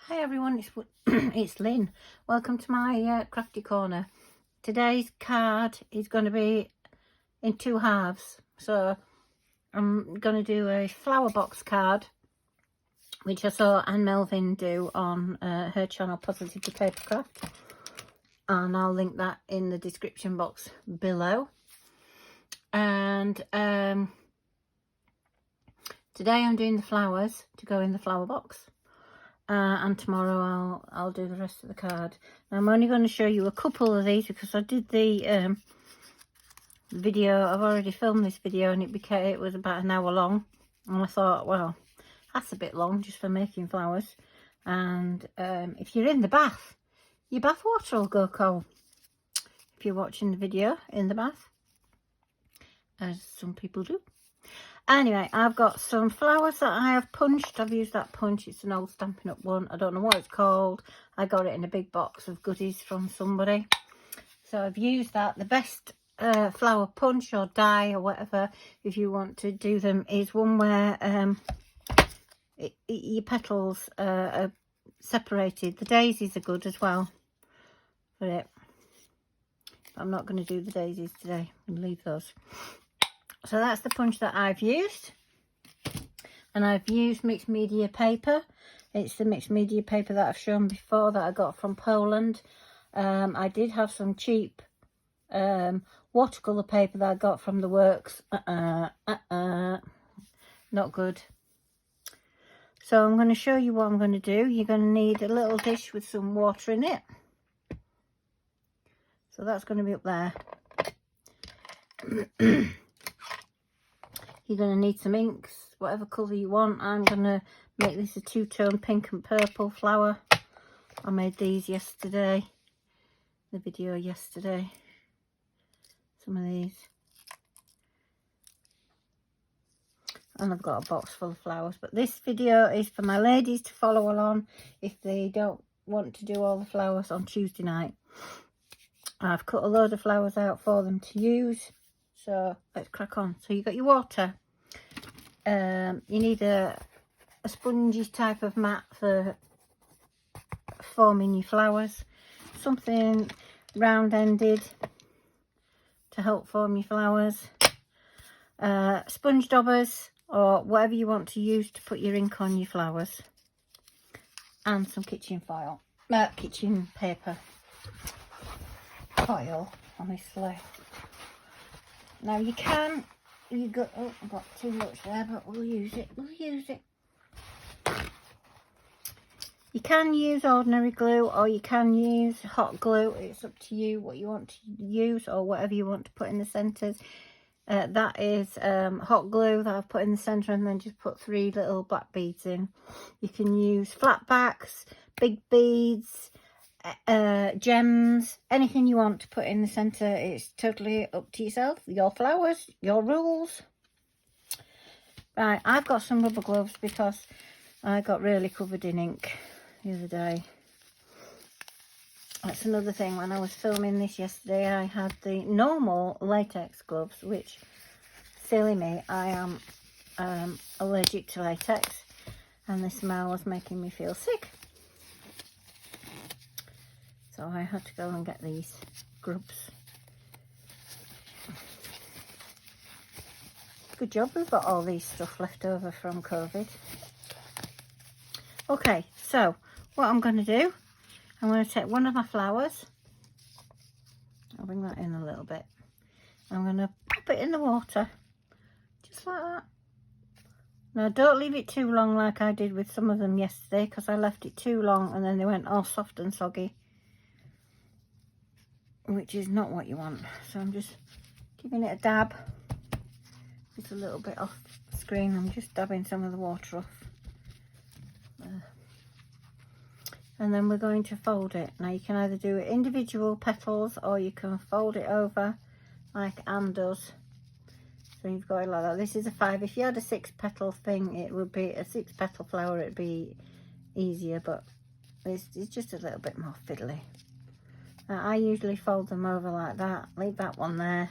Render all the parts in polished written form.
Hi everyone, it's Lynn. Welcome to my crafty corner. Today's card is going to be in two halves. So I'm going to do a flower box card, which I saw Anne Melvin do on her channel Positively Papercraft, and I'll link that in the description box below. And today I'm doing the flowers to go in the flower box. And tomorrow I'll do the rest of the card. I'm only going to show you a couple of these because I did the video. I've already filmed this video and it was about an hour long, and I thought, well, that's a bit long just for making flowers. And if you're in the bath, your bath water will go cold if you're watching the video in the bath, as some people do. Anyway, I've got some flowers that I have punched. I've used that punch. It's an old Stampin' Up one. I don't know what it's called. I got it in a big box of goodies from somebody. So I've used that. The best flower punch or die or whatever, if you want to do them, is one where your petals are separated. The daisies are good as well for it. But I'm not going to do the daisies today. I'll leave those. So that's the punch that I've used, and I've used mixed media paper. It's the mixed media paper that I've shown before that I got from Poland. I did have some cheap watercolour paper that I got from the works. Not good. So I'm going to show you what I'm going to do. You're going to need a little dish with some water in it. So that's going to be up there. You're going to need some inks, whatever colour you want. I'm going to make this a two-tone pink and purple flower. I made these yesterday, the video yesterday. Some of these. And I've got a box full of flowers. But this video is for my ladies to follow along if they don't want to do all the flowers on Tuesday night. I've cut a load of flowers out for them to use. So let's crack on. So you've got your water. You need a spongy type of mat for forming your flowers. Something round-ended to help form your flowers. Sponge daubers or whatever you want to use to put your ink on your flowers. And some kitchen foil. Kitchen paper. Foil, honestly. Now you can, I've got too much there, but we'll use it. You can use ordinary glue or you can use hot glue. It's up to you what you want to use or whatever you want to put in the centres. That is hot glue that I've put in the centre, and then just put 3 little black beads in. You can use flat backs, big beads, gems, anything you want to put in the centre. It's totally up to yourself, your flowers, your rules. Right, I've got some rubber gloves because I got really covered in ink the other day. That's another thing. When I was filming this yesterday, I had the normal latex gloves, which, silly me, I am allergic to latex, and the smell was making me feel sick. So I had to go and get these grubs. Good job we've got all these stuff left over from COVID. Okay, so what I'm going to do, I'm going to take one of my flowers. I'll bring that in a little bit. I'm going to pop it in the water, just like that. Now don't leave it too long like I did with some of them yesterday, because I left it too long and then they went all soft and soggy, which is not what you want. So I'm just giving it a dab. Just a little bit off screen. I'm just dabbing some of the water off. And then we're going to fold it. Now you can either do individual petals or you can fold it over like Anne does. So you've got it like that. This is a 5. If you had a 6 petal thing, it would be a 6 petal flower. It'd be easier, but it's just a little bit more fiddly. I usually fold them over like that, leave that one there,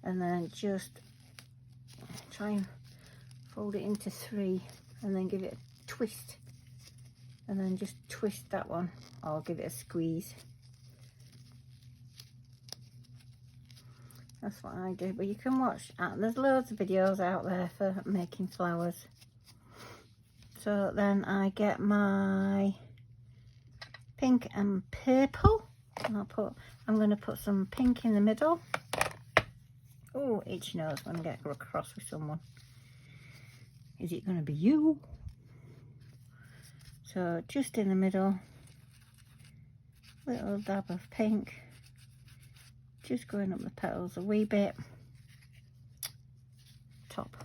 and then just try and fold it into 3 and then give it a twist and then just twist that one, or give it a squeeze. That's what I do, but you can watch, there's loads of videos out there for making flowers. So then I get my pink and purple, and I'm going to put some pink in the middle. Oh, itchy nose when I get across with someone. Is it going to be you? So just in the middle, little dab of pink, just going up the petals a wee bit, top,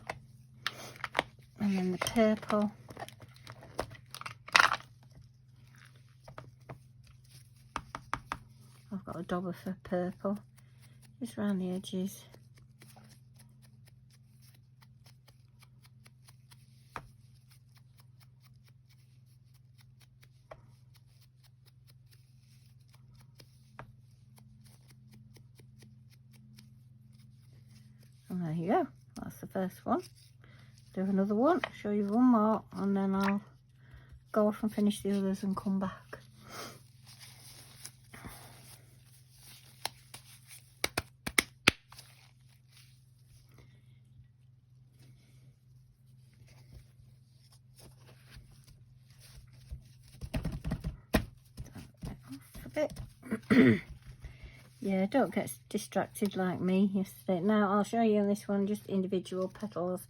and then the purple. I've got a dauber for purple, just around the edges. And there you go, that's the first one. Do another one, show you one more, and then I'll go off and finish the others and come back. Yeah, don't get distracted like me yesterday. Now I'll show you this one, just individual petals.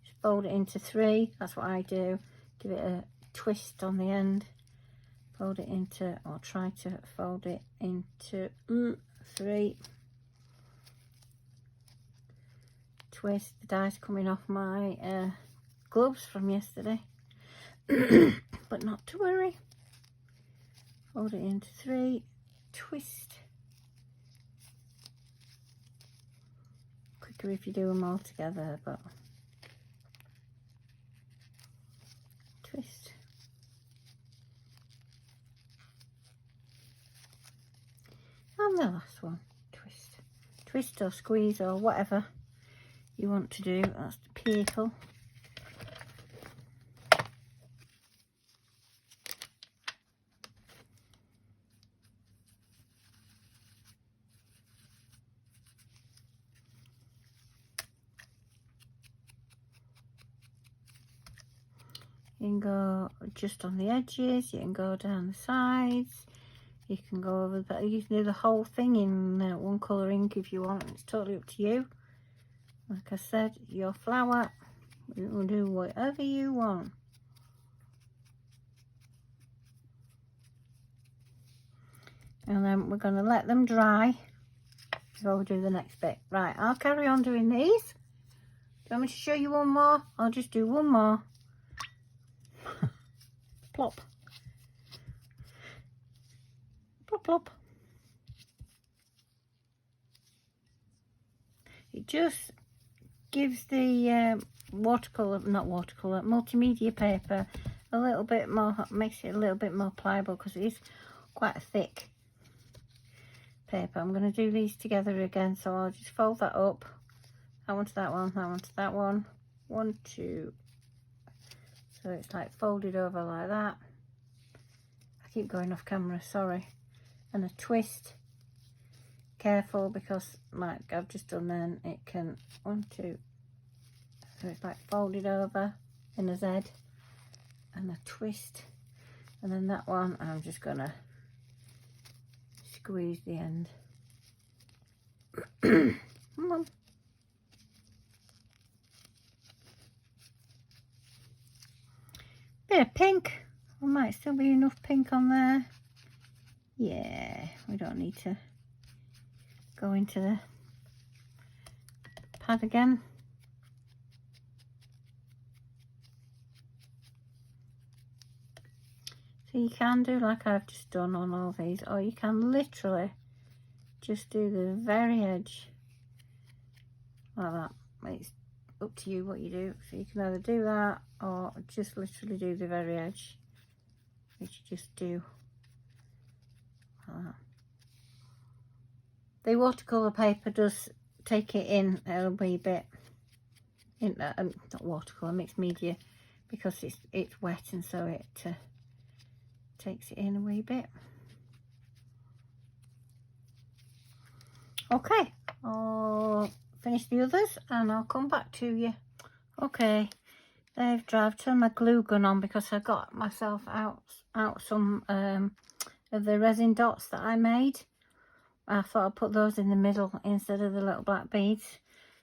Just fold it into 3, that's what I do. Give it a twist on the end. Fold it into, or try to fold it into 3. Twist. The dye's coming off my gloves from yesterday. But not to worry. Fold it into 3. Twist. Quicker if you do them all together, but twist. And the last one, twist. Twist or squeeze or whatever you want to do. That's the purple. You can go just on the edges, you can go down the sides, you can go over the, you can do the whole thing in one colour ink if you want. It's totally up to you. Like I said, your flower, you will do whatever you want. And then we're going to let them dry before we do the next bit. Right, I'll carry on doing these. Do you want me to show you one more? I'll just do one more. Plop. Plop, plop. It just gives the multimedia paper a little bit more, makes it a little bit more pliable because it is quite a thick paper. I'm going to do these together again, so I'll just fold that up. That one to that one, that one to that one. 1, 2. So it's like folded over like that. I keep going off camera, sorry. And a twist. Careful because like I've just done then, it can 1, 2. So it's like folded over in a Z. And a twist. And then that one, I'm just gonna squeeze the end. Come on. Bit of pink. There might still be enough pink on there. Yeah, we don't need to go into the pad again. So you can do like I've just done on all these, or you can literally just do the very edge like that. It's up to you what you do. So you can either do that or just literally do the very edge, which you just do like that. The watercolour paper does take it in a wee bit, in not watercolour, mixed media, because it's wet, and so it takes it in a wee bit. Okay, I'll finish the others and I'll come back to you. Okay, they've dried. I've turned my glue gun on because I got myself out some of the resin dots that I made. I thought I'd put those in the middle instead of the little black beads.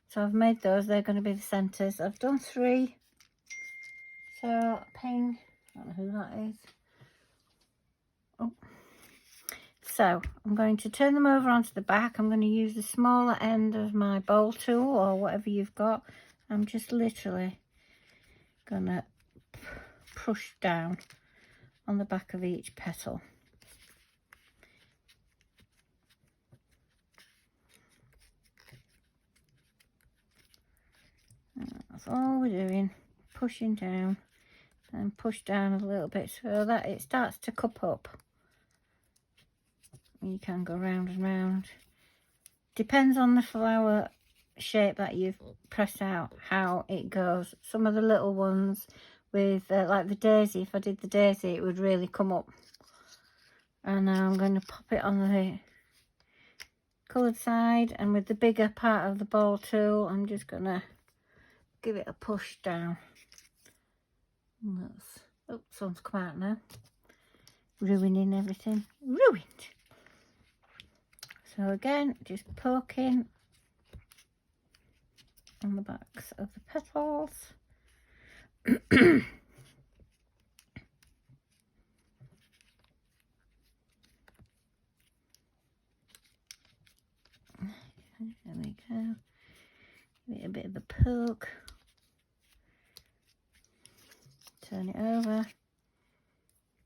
So I've made those. They're going to be the centres. I've done 3. So ping, I don't know who that is. Oh. So I'm going to turn them over onto the back. I'm going to use the smaller end of my bowl tool or whatever you've got. I'm just literally going to push down on the back of each petal. That's all we're doing, pushing down and push down a little bit so that it starts to cup up. You can go round and round. Depends on the flower shape that you've pressed out, how it goes. Some of the little ones with like the daisy, if I did the daisy, it would really come up. And now I'm going to pop it on the coloured side, and with the bigger part of the bowl tool, I'm just going to give it a push down. And that's, oh, sun's come out now, ruining everything. Ruined. So again, just poking on the backs of the petals. There we go. Give it a bit of a poke. Turn it over.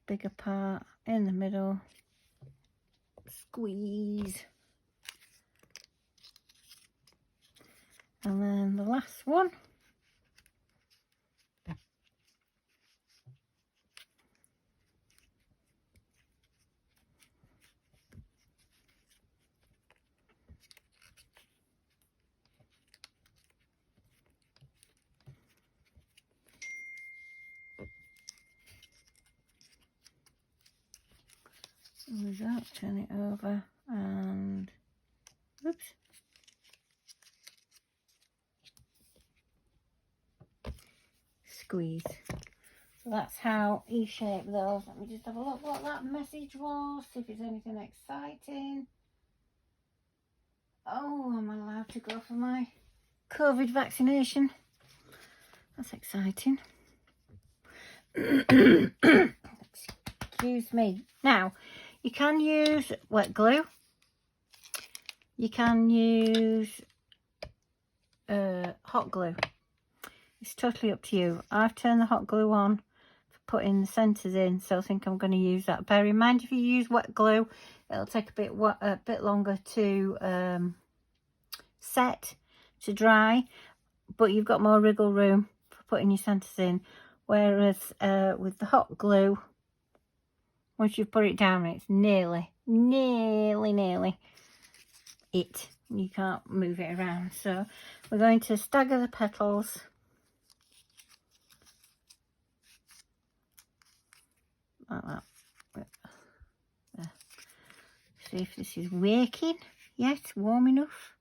Bigger part in the middle. Squeeze. And then the last one. There we go. Turn it over and oops. Squeeze. So that's how you shape those. Let me just have a look what that message was, see if it's anything exciting. Oh, I'm allowed to go for my COVID vaccination. That's exciting. Excuse me. Now, you can use wet glue. You can use hot glue. It's totally up to you. I've turned the hot glue on for putting the centres in, so I think I'm going to use that. Bear in mind, if you use wet glue, it'll take a bit longer to set, to dry, but you've got more wriggle room for putting your centres in. Whereas with the hot glue, once you've put it down, it's nearly it. You can't move it around. So we're going to stagger the petals. Like that. There. See if this is working. Yes, warm enough.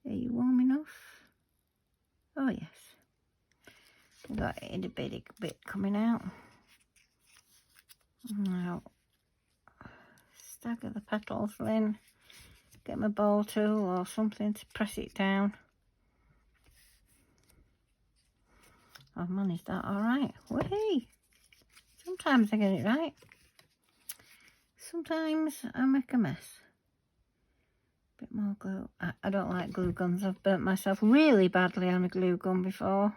Are you warm enough? Oh yes. We've got it in a bit coming out. Now stagger the petals in. Get my bowl tool or something to press it down. I've managed that alright. Whee! Sometimes I get it right. Sometimes I make a mess. Bit more glue. I don't like glue guns. I've burnt myself really badly on a glue gun before.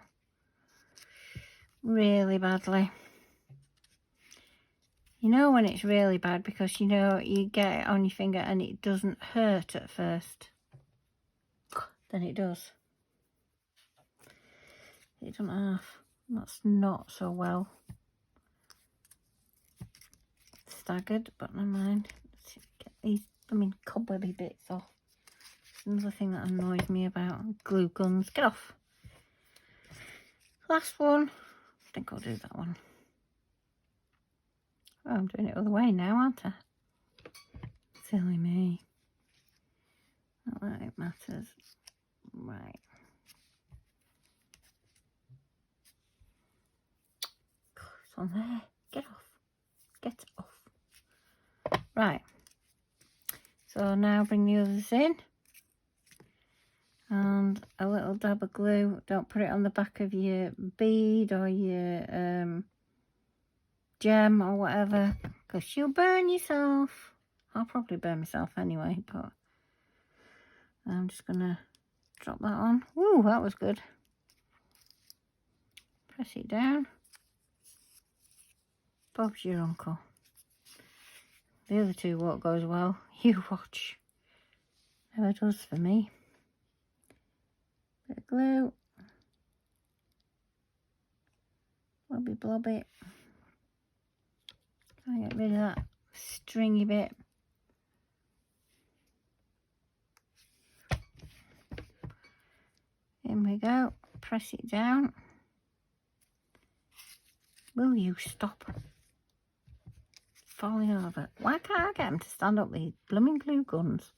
Really badly. You know when it's really bad because you know you get it on your finger and it doesn't hurt at first. Then it does. It doesn't half. That's not so well staggered, but never mind. Let's get these, cobwebby bits off. It's another thing that annoys me about glue guns. Get off. Last one. I think I'll do that one. Oh, I'm doing it the other way now, aren't I? Silly me. Not that it matters. Right. It's on there. Get off. Get off. Right. So now bring the others in. And a little dab of glue. Don't put it on the back of your bead or your gem or whatever, because you'll burn yourself. I'll probably burn myself anyway, but I'm just gonna drop that on. Woo, that was good. Press it down. Bob's your uncle. The other two won't go as well. You watch. Never does for me. Bit of glue. Blobby blobby. Try and get rid of that stringy bit. In we go. Press it down. Will you stop falling over? Why can't I get them to stand up, these blooming glue guns?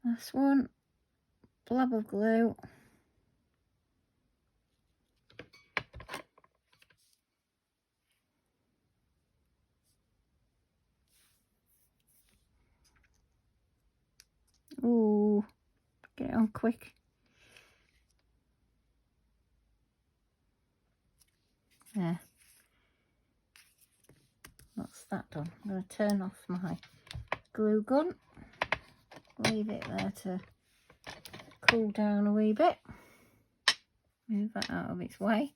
Last one. Blob of glue. Ooh, get it on quick. There. That's that done. I'm going to turn off my glue gun. Leave it there to cool down a wee bit. Move that out of its way.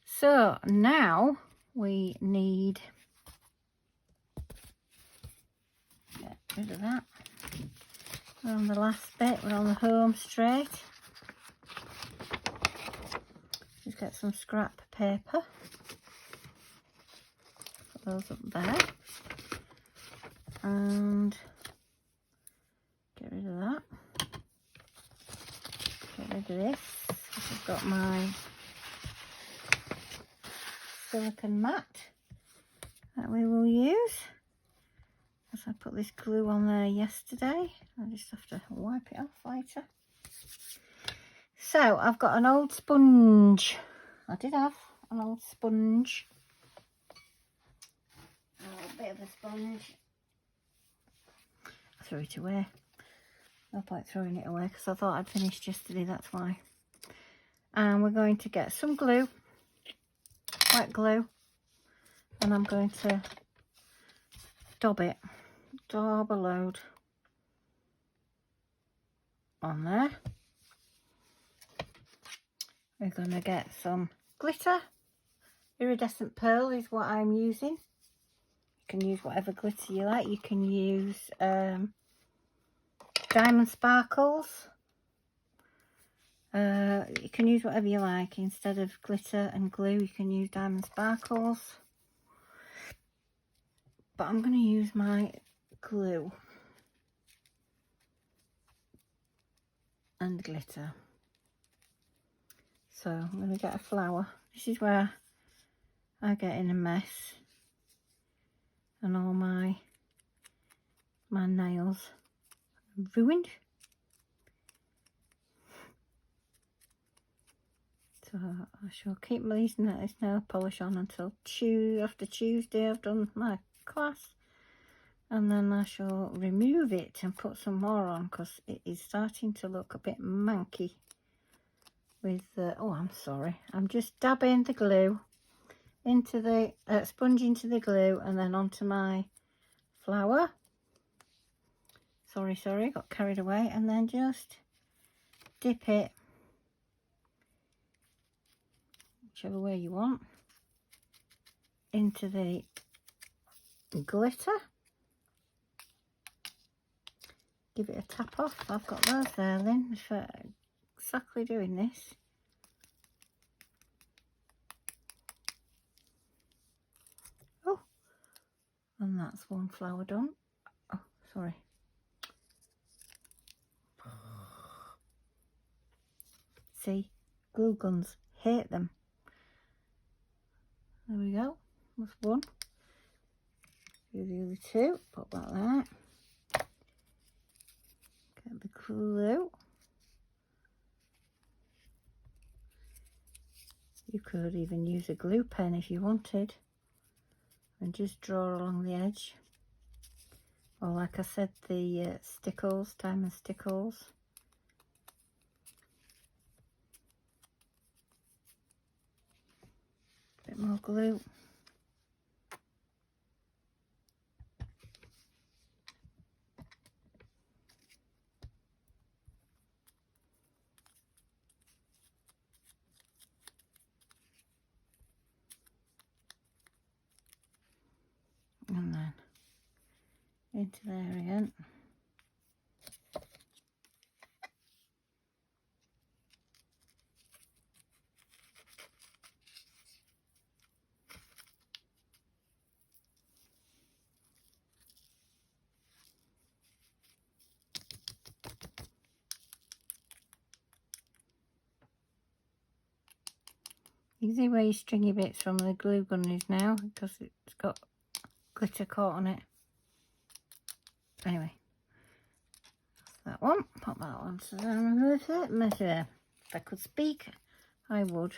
So now we need, get rid of that. We're on the last bit, we're on the home straight. Just get some scrap paper. Put those up there. And get rid of that. Get rid of this. I've got my silicone mat that we will use. As I put this glue on there yesterday, I just have to wipe it off later. So I've got an old sponge. I did have an old sponge. A bit of a sponge. I threw it away. No point throwing it away because I thought I'd finished yesterday, that's why. And we're going to get some glue, wet glue, and I'm going to dab it. Dab a load on there. We're going to get some glitter. Iridescent pearl is what I'm using. You can use whatever glitter you like. You can use diamond sparkles. You can use whatever you like. Instead of glitter and glue, you can use diamond sparkles. But I'm going to use my glue and glitter. So I'm going to get a flower. This is where I get in a mess and all my nails are ruined. So I shall keep this nail polish on until after Tuesday I've done my class, and then I shall remove it and put some more on because it is starting to look a bit manky with the, oh I'm sorry, I'm just dabbing the glue into the sponge into the glue and then onto my flower. Sorry, got carried away. And then just dip it whichever way you want into the glitter. Give it a tap off. I've got those there then for exactly doing this. Oh, and that's one flower done. Oh, sorry. See, glue guns, hate them. There we go. That's one. Do the other two. Put that there. Get the glue. You could even use a glue pen if you wanted, and just draw along the edge. Or like I said, the stickles, diamond stickles. Bit more glue. And then into there again. You can see where your stringy bits from the glue gun is now, because it's got glitter caught on it. Anyway, that's that one. Pop that one to there. If I could speak, I would.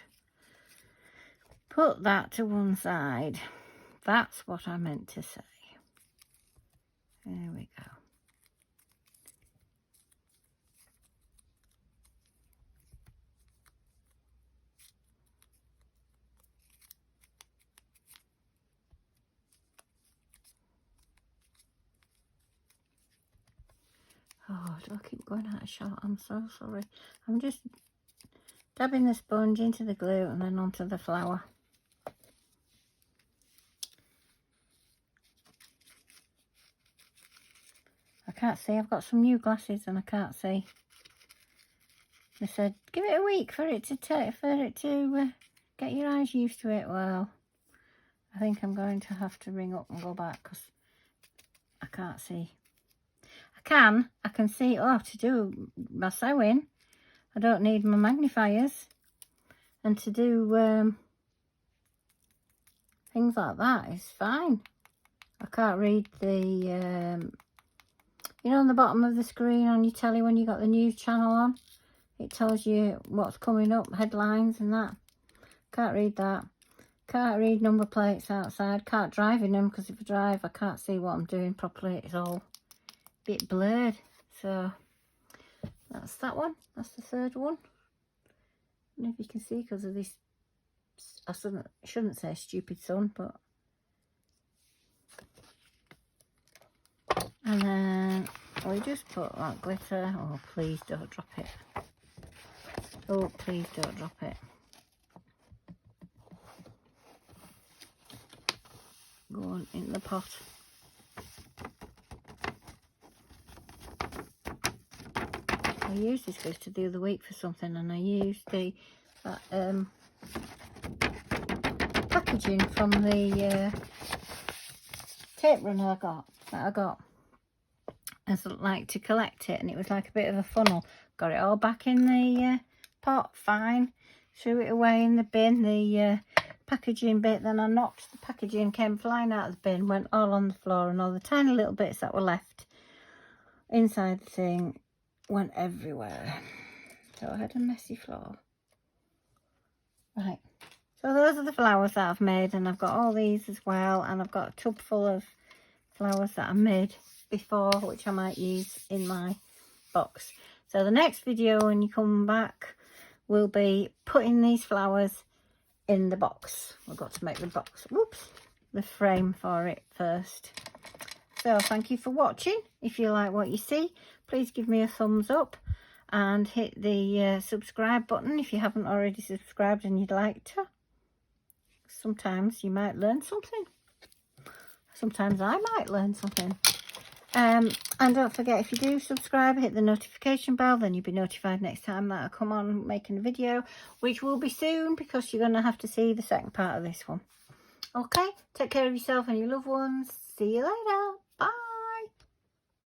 Put that to one side. That's what I meant to say. There we go. Oh, do I keep going out of shot? I'm so sorry. I'm just dabbing the sponge into the glue and then onto the flower. I can't see. I've got some new glasses and I can't see. They said give it a week for it to get your eyes used to it. Well, I think I'm going to have to ring up and go back because I can't see. I can see to do my sewing. I don't need my magnifiers, and to do things like that is fine. I can't read the you know, on the bottom of the screen on your telly when you got the news channel on, it tells you what's coming up, headlines and that. Can't read that. Can't read number plates outside. Can't drive in them because if I drive I can't see what I'm doing properly. It's all a bit blurred. So that's that one. That's the third one. I don't know if you can see because of this. I shouldn't say stupid sun, but. And then we just put that glitter. Oh, please don't drop it. Oh, please don't drop it. Go on in the pot. I used this glitter the other week for something, and I used that packaging from the tape runner I got as like to collect it, and it was like a bit of a funnel. Got it all back in the pot, fine. Threw it away in the bin, the packaging bit. Then I knocked the packaging, came flying out of the bin, went all on the floor, and all the tiny little bits that were left inside the thing went everywhere. So I had a messy floor. Right, so those are the flowers that I've made, and I've got all these as well, and I've got a tub full of flowers that I made before, which I might use in my box. So the next video when you come back will be putting these flowers in the box. We've got to make the box, whoops, the frame for it first. So thank you for watching. If you like what you see, please give me a thumbs up and hit the subscribe button if you haven't already subscribed and you'd like to. Sometimes you might learn something. Sometimes I might learn something. And don't forget, if you do subscribe, hit the notification bell, then you'll be notified next time that I come on making a video, which will be soon because you're going to have to see the second part of this one. Okay, take care of yourself and your loved ones. See you later. Bye.